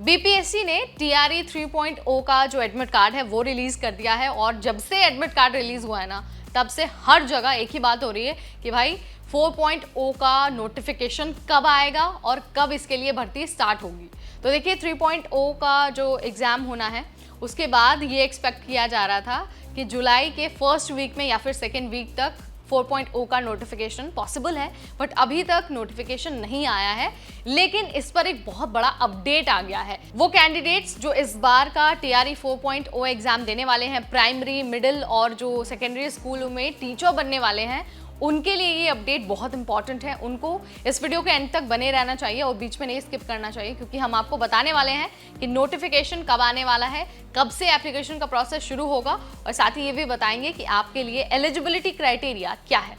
BPSC ने TRE 3.0 का जो एडमिट कार्ड है वो रिलीज कर दिया है और जब से एडमिट कार्ड रिलीज हुआ है ना तब से हर जगह एक ही बात हो रही है कि भाई 4.0 का नोटिफिकेशन कब आएगा और कब इसके लिए भर्ती स्टार्ट होगी। तो देखिए 3.0 का जो एग्ज़ाम होना है उसके बाद ये एक्सपेक्ट किया जा रहा था कि जुलाई के फर्स्ट वीक में या फिर सेकेंड वीक तक 4.0 का नोटिफिकेशन पॉसिबल है, बट अभी तक नोटिफिकेशन नहीं आया है। लेकिन इस पर एक बहुत बड़ा अपडेट आ गया है। वो कैंडिडेट्स जो इस बार का टीआरई 4.0 एग्जाम देने वाले हैं, प्राइमरी, मिडिल और जो सेकेंडरी स्कूल में टीचर बनने वाले हैं, उनके लिए ये अपडेट बहुत इंपॉर्टेंट है। उनको इस वीडियो के एंड तक बने रहना चाहिए और बीच में नहीं स्किप करना चाहिए, क्योंकि हम आपको बताने वाले हैं कि नोटिफिकेशन कब आने वाला है, कब से एप्लीकेशन का प्रोसेस शुरू होगा और साथ ही ये भी बताएंगे कि आपके लिए एलिजिबिलिटी क्राइटेरिया क्या है।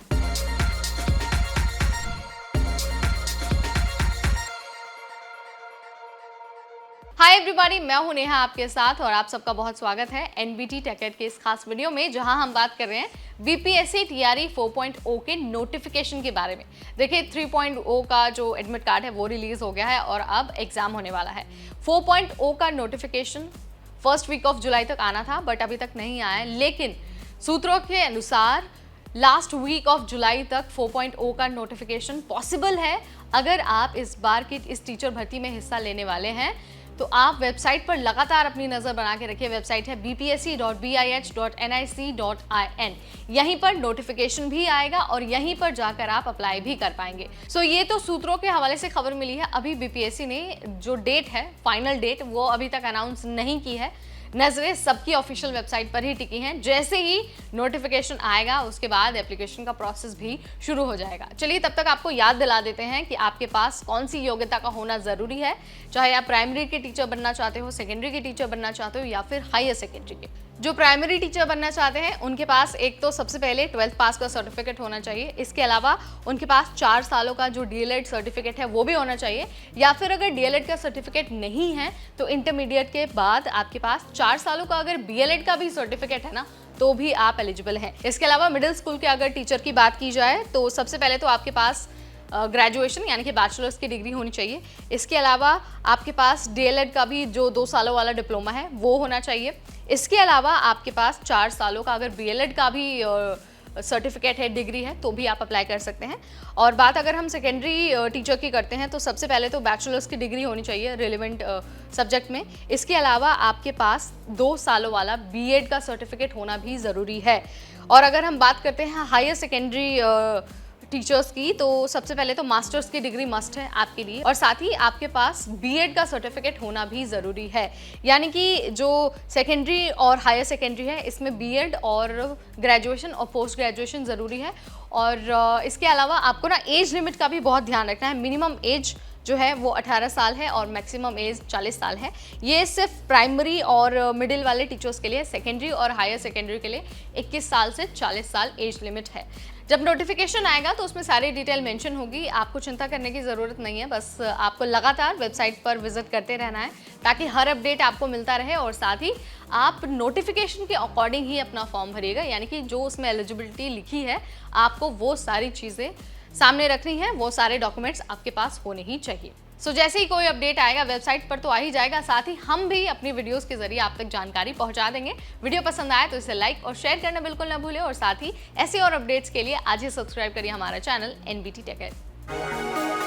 हाय एवरीबॉडी, मैं हूं नेहा आपके साथ और आप सबका बहुत स्वागत है एनबीटी टेकेड के इस खास वीडियो में, जहां हम बात कर रहे हैं बीपीएससी टीआरई 4.0 के नोटिफिकेशन के बारे में। देखिए 3.0 का जो एडमिट कार्ड है वो रिलीज हो गया है और अब एग्जाम होने वाला है। 4.0 का notification first week of July तक आना था, बट अभी तक नहीं आया है। लेकिन सूत्रों के अनुसार लास्ट वीक ऑफ जुलाई तक 4.0 का नोटिफिकेशन पॉसिबल है। अगर आप इस बार की इस टीचर भर्ती में हिस्सा लेने वाले हैं तो आप वेबसाइट पर लगातार अपनी नज़र बना के रखिए। वेबसाइट है bpsc.bih.nic.in। यहीं पर नोटिफिकेशन भी आएगा और यहीं पर जाकर आप अप्लाई भी कर पाएंगे। सो ये तो सूत्रों के हवाले से खबर मिली है। अभी बीपीएससी ने जो डेट है, फाइनल डेट, वो अभी तक अनाउंस नहीं की है। नजरें सबकी ऑफिशियल वेबसाइट पर ही टिकी हैं। जैसे ही नोटिफिकेशन आएगा उसके बाद एप्लीकेशन का प्रोसेस भी शुरू हो जाएगा। चलिए तब तक आपको याद दिला देते हैं कि आपके पास कौन सी योग्यता का होना ज़रूरी है, चाहे आप प्राइमरी के टीचर बनना चाहते हो, सेकेंडरी के टीचर बनना चाहते हो या फिर हायर सेकेंडरी के। जो प्राइमरी टीचर बनना चाहते हैं उनके पास एक तो सबसे पहले 12th पास का सर्टिफिकेट होना चाहिए। इसके अलावा उनके पास 4 सालों का जो डीएलएड सर्टिफिकेट है वो भी होना चाहिए, या फिर अगर डीएलएड का सर्टिफिकेट नहीं है तो इंटरमीडिएट के बाद आपके पास 4 सालों का अगर बीएलएड का भी सर्टिफिकेट है ना तो भी आप एलिजिबल हैं। इसके अलावा मिडिल स्कूल के अगर टीचर की बात की जाए तो सबसे पहले तो आपके पास ग्रेजुएशन यानी कि बैचलर्स की डिग्री होनी चाहिए। इसके अलावा आपके पास डीएलएड का भी जो 2 सालों वाला डिप्लोमा है वो होना चाहिए। इसके अलावा आपके पास 4 सालों का अगर बीएलएड का भी सर्टिफिकेट है, डिग्री है, तो भी आप अप्लाई कर सकते हैं। और बात अगर हम सेकेंडरी टीचर की करते हैं तो सबसे पहले तो बैचलर्स की डिग्री होनी चाहिए रिलेवेंट सब्जेक्ट में। इसके अलावा आपके पास 2 सालों वाला बीएड का सर्टिफिकेट होना भी ज़रूरी है। और अगर हम बात करते हैं हायर सेकेंडरी टीचर्स की तो सबसे पहले तो मास्टर्स की डिग्री मस्ट है आपके लिए, और साथ ही आपके पास बीएड का सर्टिफिकेट होना भी ज़रूरी है। यानी कि जो सेकेंडरी और हायर सेकेंडरी है इसमें बीएड और ग्रेजुएशन और पोस्ट ग्रेजुएशन ज़रूरी है। और इसके अलावा आपको ना एज लिमिट का भी बहुत ध्यान रखना है। मिनिमम एज जो है वो 18 साल है और मैक्सिमम एज 40 साल है। ये सिर्फ प्राइमरी और मिडिल वाले टीचर्स के लिए, सेकेंडरी और हायर सेकेंडरी के लिए 21 साल से 40 साल एज लिमिट है। जब नोटिफिकेशन आएगा तो उसमें सारी डिटेल मेंशन होगी। आपको चिंता करने की ज़रूरत नहीं है, बस आपको लगातार वेबसाइट पर विजिट करते रहना है ताकि हर अपडेट आपको मिलता रहे और साथ ही आप नोटिफिकेशन के अकॉर्डिंग ही अपना फॉर्म भरिएगा। यानी कि जो उसमें एलिजिबिलिटी लिखी है आपको वो सारी चीज़ें सामने रखनी है, वो सारे डॉक्यूमेंट्स आपके पास होने ही चाहिए। सो जैसे ही कोई अपडेट आएगा वेबसाइट पर तो आ ही जाएगा, साथ ही हम भी अपनी वीडियोस के जरिए आप तक जानकारी पहुंचा देंगे। वीडियो पसंद आए तो इसे लाइक और शेयर करना बिल्कुल ना भूलें और साथ ही ऐसे और अपडेट्स के लिए आज ही सब्सक्राइब करिए हमारा चैनल एनबीटी टेकेड।